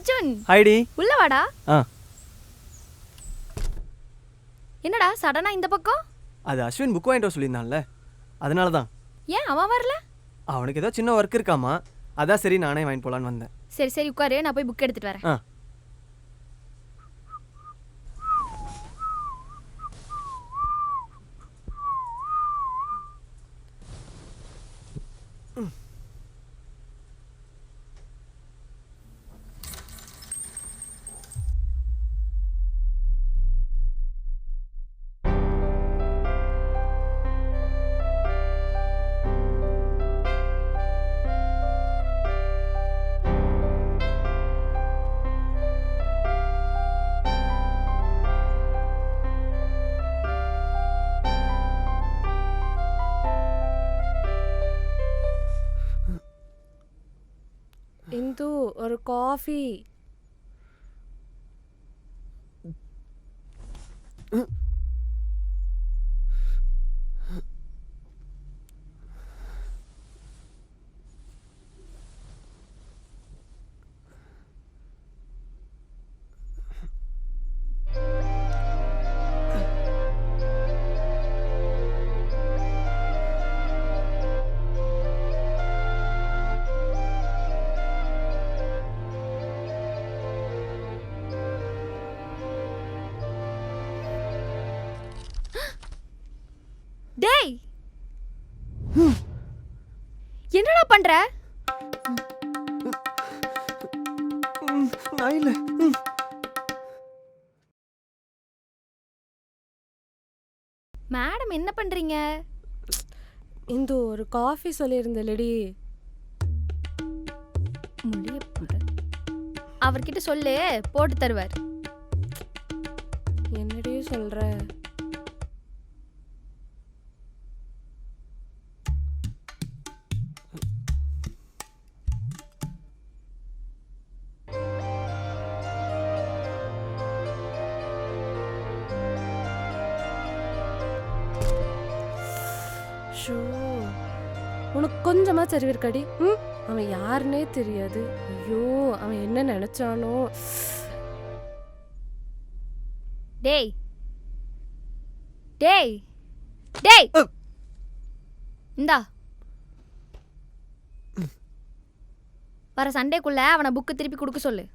அர்ஜுன் ஹைடி உள்ள வாடா. ஆ என்னடா சடனா இந்த பக்கம்? அது அஸ்வின் புக் வாங்கிட்டு வர சொல்லியிருந்தான்ல, அதனால தான். ஏன் அவன் வரல? அவனுக்கு ஏதோ சின்ன ஒர்க் இருக்காமா, அதான் சரி நானே வாங்கிட்டு போகலான்னு வந்தேன். சரி சரி உட்காரு, நான் போய் புக் எடுத்துட்டு வரேன். ஆ இந்து ஒரு காஃபி. டேய் என்னடா பண்ற? நான் இல்லை. மேடம் என்ன பண்றீங்க? இந்து ஒரு காஃபி சொல்லியிருந்தலடி. அவர்கிட்ட சொல்லு, போட்டு தருவார். என்னடி சொல்ற? உனக்கு கொஞ்சமா சரிவு இருக்காடி. அவன் யாருன்னே தெரியாது. ஐயோ அவன் என்ன நினைச்சானோ. டேய் டேய் டேய் இந்தா வர சண்டேக்குள்ள அவனை புக்கு திருப்பி கொடுக்க சொல்லு.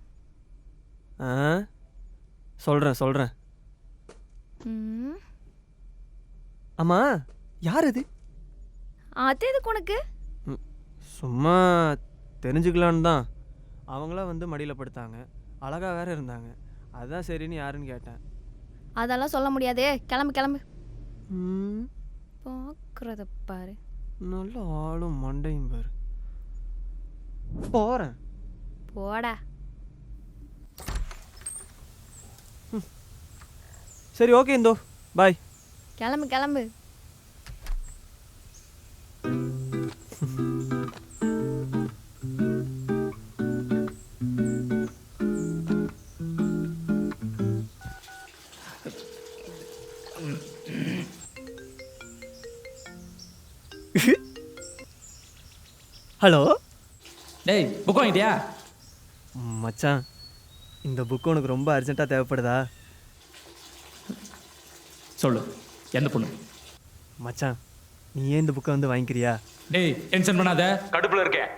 ஆ சொல்கிறேன். ஆமா, யார் இது? அது எதுக்கு உனக்கு? சும்மா தெரிஞ்சுக்கலான்னு தான். அவங்களாம் வந்து மடியில் படுத்தாங்க, அழகாக வேற இருந்தாங்க, அதான் சரின்னு யாருன்னு கேட்டேன். அதெல்லாம் சொல்ல முடியாது, கிளம்பு கிளம்பு. ம், பார்க்குறத பாரு. நல்ல ஆளும் மண்டையும் பாரு. போகிறேன். போடா. சரி ஓகே இந்தோ, பாய். கிளம்பு கிளம்பு. ஹலோ டேய், புக் வாங்கிட்டியா? மச்சான், இந்த புக்கு உனக்கு ரொம்ப அர்ஜென்ட்டாக தேவைப்படுதா? சொல்லு, எந்த பொண்ணு? மச்சான், நீ ஏன் இந்த புக்கை வந்து வாங்கிக்கிறியா? டேய், டென்ஷன் பண்ணாத, கடுப்புல இருக்கேன்.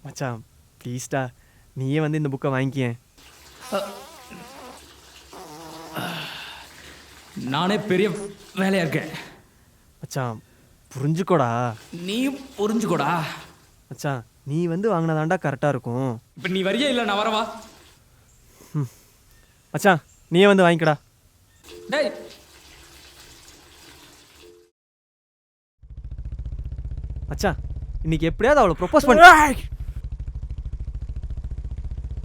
மச்சான் ப்ளீஸ்டா, நீயே வந்து இந்த புக்கை வாங்கிக்கேன். நானே பெரிய வேலையா இருக்கேன். மச்சான் புரிஞ்சுக்கோடா. நீயும் புரிஞ்சுக்கோடா. மச்சான் நீ வந்து வாங்கினதாண்டா கரெக்டாக இருக்கும். இப்போ நீ வரியா இல்லை நான் வரவா? மச்சான் நீயே வந்து வாங்கிக்கடா. டேய், மச்சான் இன்னைக்கு எப்படியாவது அவளை ப்ரொப்போஸ் பண்ண.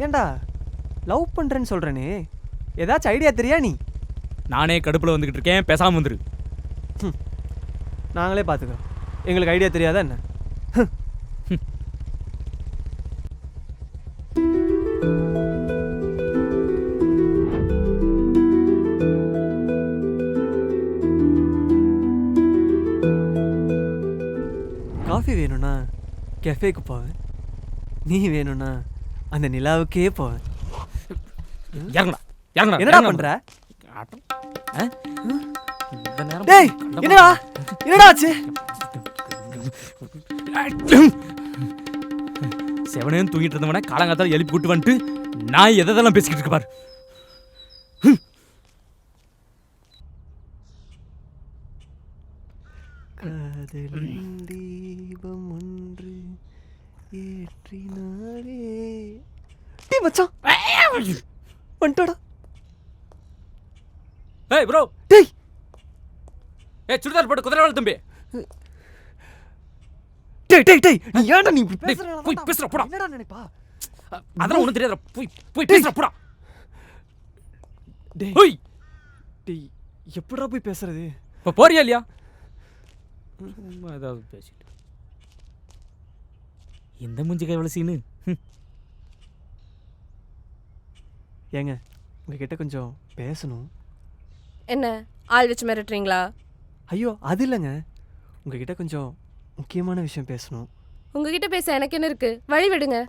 ஏண்டா லவ் பண்ணுறேன்னு சொல்கிறேனே, ஏதாச்சும் ஐடியா தெரியா நீ? நானே கடுப்புல வந்துக்கிட்டு இருக்கேன், பேசாமல் வந்துரு. நாங்களே பார்த்துக்கிறோம், எங்களுக்கு ஐடியா தெரியாதா என்ன? காஃபி வேணும்னா கெஃபேக்கு போவேன், நீ வேணும்னா அந்த நிலாவுக்கே போவேன். இறங்குடா இறங்குடா என்னடா பண்ற? ஆட்டம். ஆ? இந்த நேரம் டேய் கண்ட என்னடா என்னடா ஆச்சு? செவனேன்னு தூங்கிட்டு இருந்தவன காலங்காத்தால எழுப்பி கூட்டு வந்துட்டு நான் எதெல்லாம் பேசிக்கிட்டு இருக்க பாரு. காதலின் தீபம் ஒன்று ஏற்றினாரே. டேய் மச்சான் வந்துடா. ஏய் ப்ரோ, டேய் ஏய் சுடிதார் போட்டு குதிரைவால் தம்பி. டேய் டேய் டேய் நீ ஏன்டா நீ இப்படி டேய், பேசுற? போய் பேசுற போடா. என்னடா நினைப்பா? அதெல்லாம் ஒண்ணும் தெரியாதுடா. போய் பேசுற போடா. டேய் ஹோய், டேய் எப்படிடா போய் பேசுறது? இப்ப போறியா இல்லையா? சும்மா ஏதாவது பேசிட்டு எந்த மூஞ்சிக்கா எவ்வளவு சீனு? ஏங்க உங்ககிட்ட கொஞ்சம் பேசணும். என்ன ஆள் வச்சு மிரட்டுறீங்களா? ஐயோ அது இல்லைங்க, உங்ககிட்ட கொஞ்சம் முக்கியமான விஷயம் பேசணும். உங்ககிட்ட பேச எனக்கு என்ன இருக்கு? வழி விடுங்க.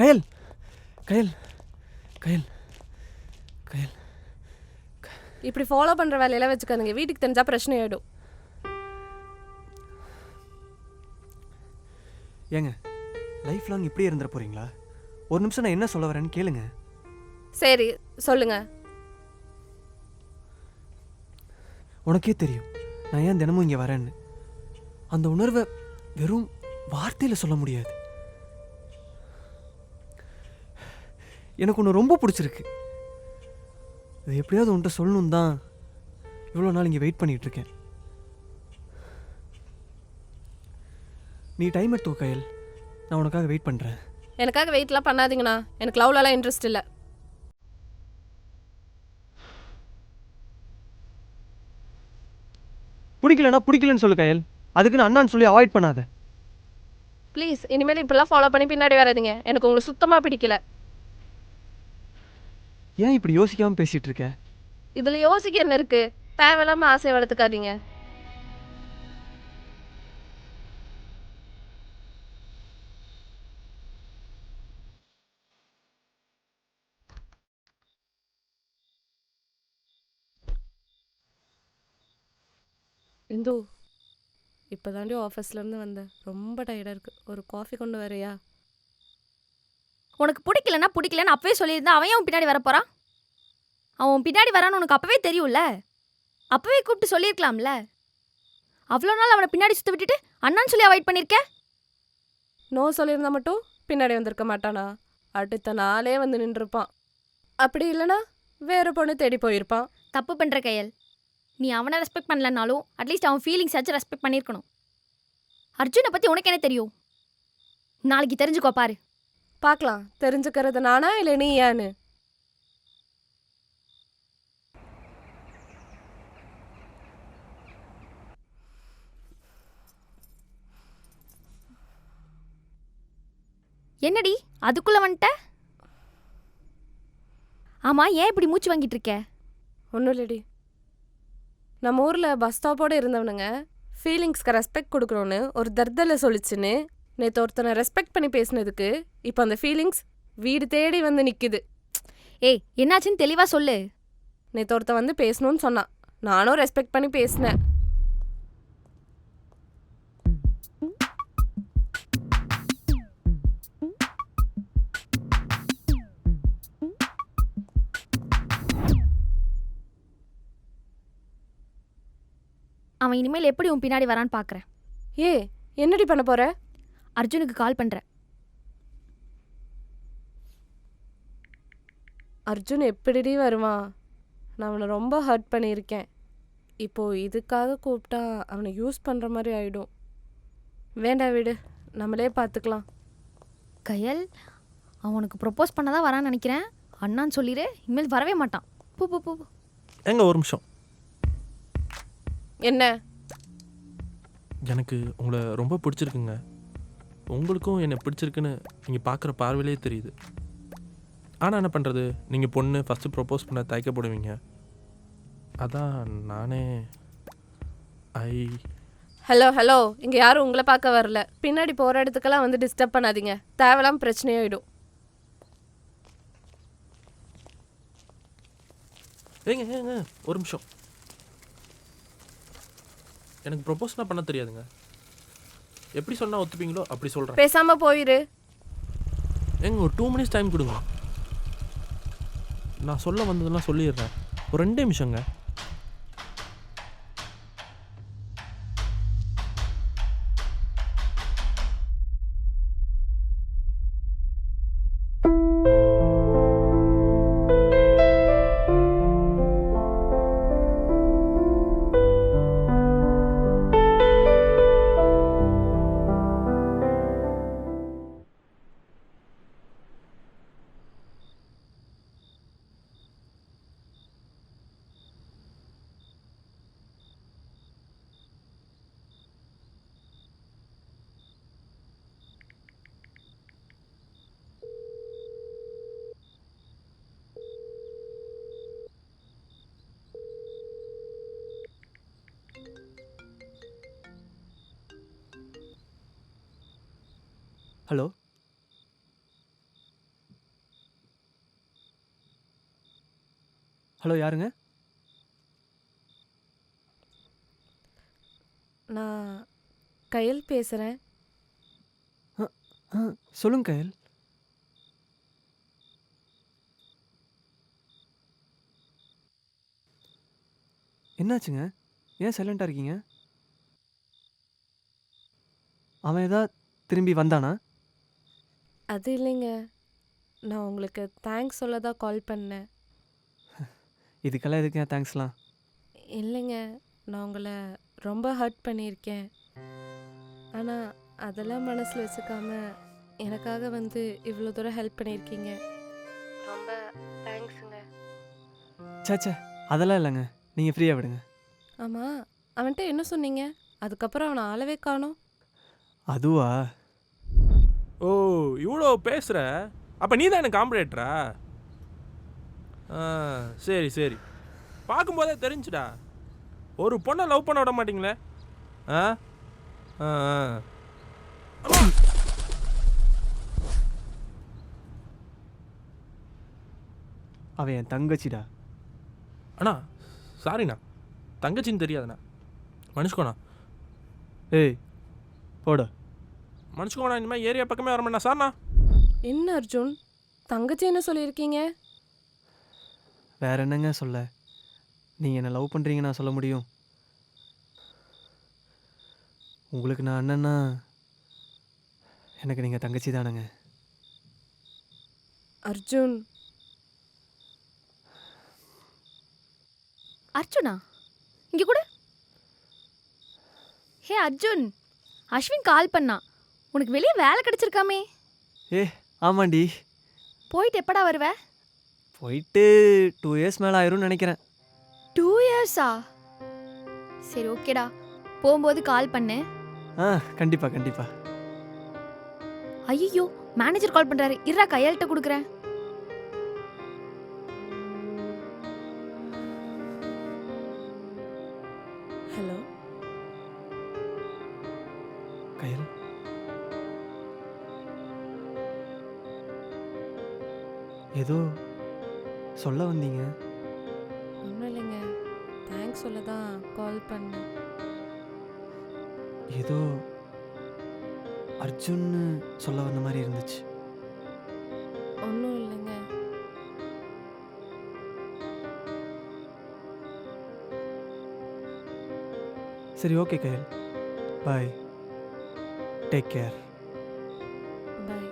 கயல் கயல் கயல் கயல் இப்படி ஃபாலோ பண்ற வேலையெல்லாம் வச்சுக்காதுங்க. வீட்டுக்கு தெரிஞ்சா பிரச்சனை ஆயிடும். ஏங்க லைஃப் லாங் இப்படியே இருந்துட போறீங்களா? ஒரு நிமிஷம் நான் என்ன சொல்ல வரேன்னு கேளுங்க. சரி சொல்லுங்க. உனக்கே தெரியும் நான் ஏன் தினமும் இங்கே வரேன்னு. அந்த உணர்வை வெறும் வார்த்தையில் சொல்ல முடியாது. எனக்கு ஒன்று ரொம்ப பிடிச்சிருக்கு. அது எப்படியாவது உன்கிட்ட சொல்லணும் தான் இவ்வளோ நாள் இங்கே வெயிட் பண்ணிட்டு இருக்கேன். நீ டைம் எடுத்துக்கோ கயல், நான் உனக்காக வெயிட் பண்ணுறேன். எனக்காக வெயிட்லாம் பண்ணாதீங்கண்ணா. எனக்கு லவ்லலாம் இன்ட்ரெஸ்ட் இல்லை. பிடிக்கலன்னா பிடிக்கலன்னு சொல்லு கயல், அதுக்குன்னு அண்ணான்னு சொல்லி அவாய்ட் பண்ணாத. ப்ளீஸ் இனிமேல் இப்படிலாம் ஃபாலோ பண்ணி பின்னாடி வராதீங்க. எனக்கு உங்களை சுத்தமாக பிடிக்கல. ஏன் இப்படி யோசிக்காமல் பேசிகிட்டு இருக்க? இதில் யோசிக்க என்ன இருக்கு? தேவையில்லாமல் ஆசையை வளர்த்துக்காதீங்க. இந்து இப்போ தாண்டி ஆஃபீஸ்லேருந்து வந்தேன். ரொம்ப டயர்டாக இருக்குது. ஒரு காஃபி கொண்டு வரையா? உனக்கு பிடிக்கலன்னா பிடிக்கலன்னு அப்பவே சொல்லியிருந்தா அவன் ஏன் பின்னாடி வரப்போறான்? அவன் பின்னாடி வரான்னு உனக்கு அப்பவே தெரியும்ல. அப்பவே கூப்பிட்டு சொல்லியிருக்கலாம்ல. அவ்வளோ நாள் அவனை பின்னாடி சுத்த விட்டுட்டு அண்ணான்னு சொல்லி அவாய்ட் பண்ணியிருக்க. நோ சொல்லியிருந்தா மட்டும் பின்னாடி வந்திருக்க மாட்டானா? அடுத்த நாளே வந்து நின்றுருப்பான். அப்படி இல்லைனா வேறு பொண்ணு தேடி போயிருப்பான். தப்பு பண்ணுற கயல். நீ அவனை ரெஸ்பெக்ட் பண்ணலனாலும் அட்லீஸ்ட் அவன் ஃபீலிங்ஸ் ஆச்சு ரெஸ்பெக்ட் பண்ணியிருக்கணும். அர்ஜுனை பற்றி உனக்கு என்ன தெரியும்? நாளைக்கு தெரிஞ்சுக்கோ பாரு. பார்க்கலாம். தெரிஞ்சுக்கிறது நானா இல்லை நீ ஏன்னு? என்னடி அதுக்குள்ள வந்துட்ட? ஆமா, ஏன் இப்படி மூச்சு வாங்கிட்டு இருக்க? ஒன்றும் இல்லடி. நம்ம ஊரில் பஸ் ஸ்டாப்போடு இருந்தவனுங்க ஃபீலிங்ஸ்க்கு ரெஸ்பெக்ட் கொடுக்குறோன்னு ஒரு தர்தலில் சொல்லிச்சுன்னு நேற்று ஒருத்தனை ரெஸ்பெக்ட் பண்ணி பேசினதுக்கு இப்போ அந்த ஃபீலிங்ஸ் வீடு தேடி வந்து நிற்கிது. ஏய் என்னாச்சுன்னு தெளிவா சொல்லு. நேற்று ஒருத்தன் வந்து பேசணும்னு சொன்னான். நானும் ரெஸ்பெக்ட் பண்ணி பேசினேன். அவன் இனிமேல் எப்படி உன் பின்னாடி வரான்னு பார்க்குறேன். ஏ என்னடி பண்ண போற? அர்ஜுனுக்கு கால் பண்ணுறேன். அர்ஜுன் எப்படிடி வருவான்? நான் அவனை ரொம்ப ஹர்ட் பண்ணியிருக்கேன். இப்போது இதுக்காக கூப்பிட்டா அவனை யூஸ் பண்ணுற மாதிரி ஆகிடும். வேண்டாம் விடு, நம்மளே பார்த்துக்கலாம். கயல், அவனுக்கு ப்ரொப்போஸ் பண்ண தான் வரான்னு நினைக்கிறேன். அண்ணான்னு சொல்லிடு, இனிமேல் வரவே மாட்டான். பூ பூ பூ. எங்க ஒரு நிமிஷம். என்ன? எனக்கு உங்களை ரொம்ப பிடிச்சிருக்குங்க. உங்களுக்கும் என்னை பிடிச்சிருக்குன்னு நீங்கள் பார்க்குற பார்வையிலே தெரியுது. ஆனால் என்ன பண்ணுறது, நீங்கள் பொண்ணு ஃபஸ்ட்டு ப்ரொப்போஸ் பண்ண தயக்கப்படுவீங்க. அதான் நானே ஹலோ ஹலோ, இங்கே யாரும் உங்களை பார்க்க வரல. பின்னாடி போகிற இடத்துக்கெல்லாம் வந்து டிஸ்டர்ப் பண்ணாதீங்க. தேவையில்லாம பிரச்சனையாயிடும். ஏங்க ஏங்க ஒரு நிமிஷம். எனக்கு ப்ரொபோஸ்லாம் பண்ண தெரியாதுங்க. எப்படி சொன்னால் ஒத்துப்பீங்களோ அப்படி சொல்கிறேன். பேசாம போயிரு. ஏங்க ஒரு 2 மினிட்ஸ் டைம் கொடுங்க. நான் சொல்ல வந்ததெல்லாம் சொல்லிடுறேன். ஒரு 2 நிமிஷங்க. ஹலோ, ஹலோ யாருங்க? நான் கயல் பேசுறேன். சொல்லுங்க கயல். என்னாச்சுங்க? ஏன் சைலண்டாக இருக்கீங்க? அவன் ஏதா திரும்பி வந்தானா? அது இல்லைங்க, நான் உங்களுக்கு தேங்க்ஸ் சொல்ல தான் கால் பண்ணேன். இதுக்கெல்லாம் எதுக்குங்க தேங்க்ஸ்லாம்? இல்லைங்க, நான் உங்களை ரொம்ப ஹர்ட் பண்ணியிருக்கேன். ஆனால் அதெல்லாம் மனசில் வச்சுக்காம எனக்காக வந்து இவ்வளோ தூரம் ஹெல்ப் பண்ணியிருக்கீங்க. ரொம்ப தேங்க்ஸுங்க. சேச்சே, அதெல்லாம் இல்லைங்க. நீங்கள் ஃப்ரீயாக விடுங்க. ஆமாம், அவன்கிட்ட என்ன சொன்னீங்க? அதுக்கப்புறம் அவனை ஆளவே காணோம். அதுவா? ஓ இவ்வளோ பேசுகிற. அப்போ நீ தான் எனக்கு காம்பரேட்டரா? சரி சரி, பார்க்கும்போதே தெரிஞ்சுடா. ஒரு பொண்ணை லவ் பண்ண விட மாட்டீங்களே. ஆ ஆ ஆ. அவன் என் தங்கச்சிடா. அண்ணா சாரிண்ணா, தங்கச்சின்னு தெரியாதுண்ணா. மன்னிச்சுக்கோண்ணா. ஏய் போட. மன்னிச்சுக்கோண்ணா, இனிமேல் ஏரியா பக்கமே வர மாட்டேண்ணா. சார்ண்ணா. என்ன அர்ஜுன், தங்கச்சி என்ன சொல்லியிருக்கீங்க? வேற என்னங்க சொல்ல? நீங்கள் என்ன லவ் பண்ணுறீங்க நான் சொல்ல முடியும்? உங்களுக்கு நான் அண்ணன்னா எனக்கு நீங்கள் தங்கச்சி தானேங்க. அர்ஜுன், அர்ஜுனா, இங்கே கூட. ஹே அர்ஜுன், அஸ்வின் கால் பண்ணா. உனக்கு வெளியே வேலை கிடைச்சிருக்காமே. ஏ ஆமாண்டி. போயிட்டு எப்படா வருவ? போயிட்டு 2 இயர்ஸ் மேலே ஆயிரும்னு நினைக்கிறேன். 2 இயர்ஸா? சரி ஓகேடா, போகும்போது கால் பண்ணு. கண்டிப்பாக கண்டிப்பாக. ஐயோ, மேனேஜர் கால் பண்றாரு. இருடா, கையெழுத்த கொடுக்குறேன். ஹலோ. கயல், ஏதோ சொல்ல வந்தீங்க. ஒன்றும் இல்லைங்க, தேங்க்ஸ் சொல்ல தான் கால் பண்ணேன். ஏதோ அர்ஜுன்னு சொல்ல வந்த மாதிரி இருந்துச்சு. ஒன்றும் இல்லைங்க. சரி ஓகே கயல், பாய், டேக் கேர். பாய்.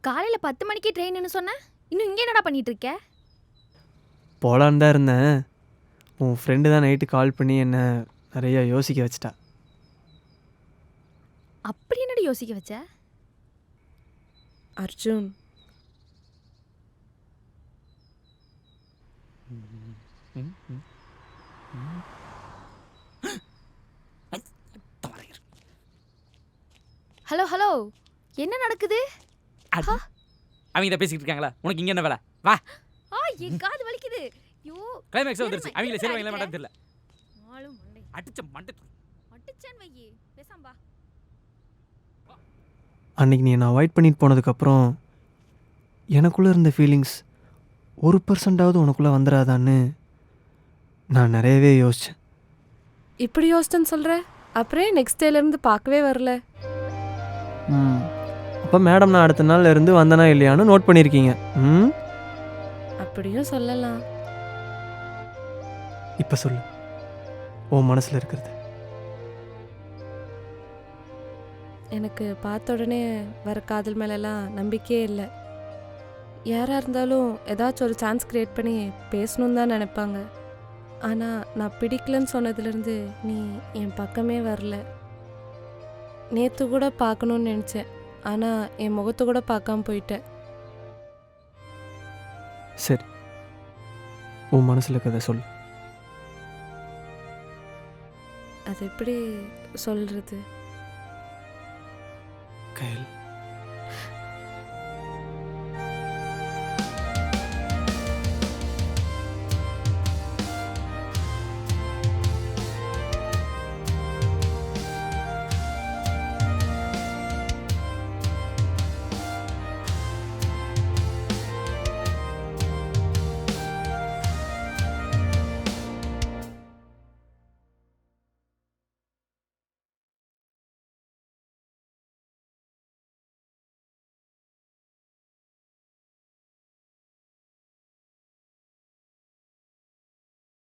காலையில் 10 மணிக்கு ட்ரெயின்னு சொன்ன, இன்னும் இங்கே என்னடா பண்ணிட்டு இருக்க? போலான்னு தான் இருந்தேன். உன் ஃப்ரெண்டு தான் நைட்டு கால் பண்ணி என்னை நிறையா யோசிக்க வச்சிட்டா. அப்படி என்னடி யோசிக்க வச்ச? அர்ஜுன், ஹலோ ஹலோ, என்ன நடக்குது? அவங்க இதை பேசிக்கிட்டு இருக்காங்களா? உனக்கு இங்க என்ன வேலை? வா, என் காது வலிக்குது. ஐயோ, கிளைமேக்ஸ் வந்துருச்சு. அவங்கள சேருவாங்களா மாட்டான்னு தெரியல. ஆளு மண்டை அடிச்ச மண்டை. அடிச்சேன் வையி, பேசாம வா. அன்றைக்கி நீ என்னை அவாய்ட் பண்ணிட்டு போனதுக்கப்புறம் எனக்குள்ளே இருந்த ஃபீலிங்ஸ் 1% உனக்குள்ளே வந்துடாதான்னு நான் நிறையவே யோசித்தேன். இப்படி யோசிச்சுன்னு சொல்கிற? அப்புறம் நெக்ஸ்ட் டேலேருந்து பார்க்கவே வரல. அப்போ மேடம் நான் அடுத்த நாள் இருந்து வந்தனா இல்லையான்னு நோட் பண்ணியிருக்கீங்க. அப்படியும் சொல்லலாம். இப்போ சொல்லு, உன் மனசில் இருக்கிறது. எனக்கு பார்த்த உடனே வர காதல் மேலெல்லாம் நம்பிக்கையே இல்லை. யாராக இருந்தாலும் ஏதாச்சும் ஒரு சான்ஸ் க்ரியேட் பண்ணி பேசணுன்னு தான் நினைப்பாங்க. ஆனால் நான் பிடிக்கலன்னு சொன்னதுலேருந்து நீ என் பக்கமே வரல. நேற்று கூட பார்க்கணுன்னு நினச்சேன், ஆனால் என் முகத்தை கூட பார்க்காம போயிட்டேன். சரி, உன் மனசில் இருக்கிறத சொல்லு. அது எப்படி சொல்கிறது? கையில்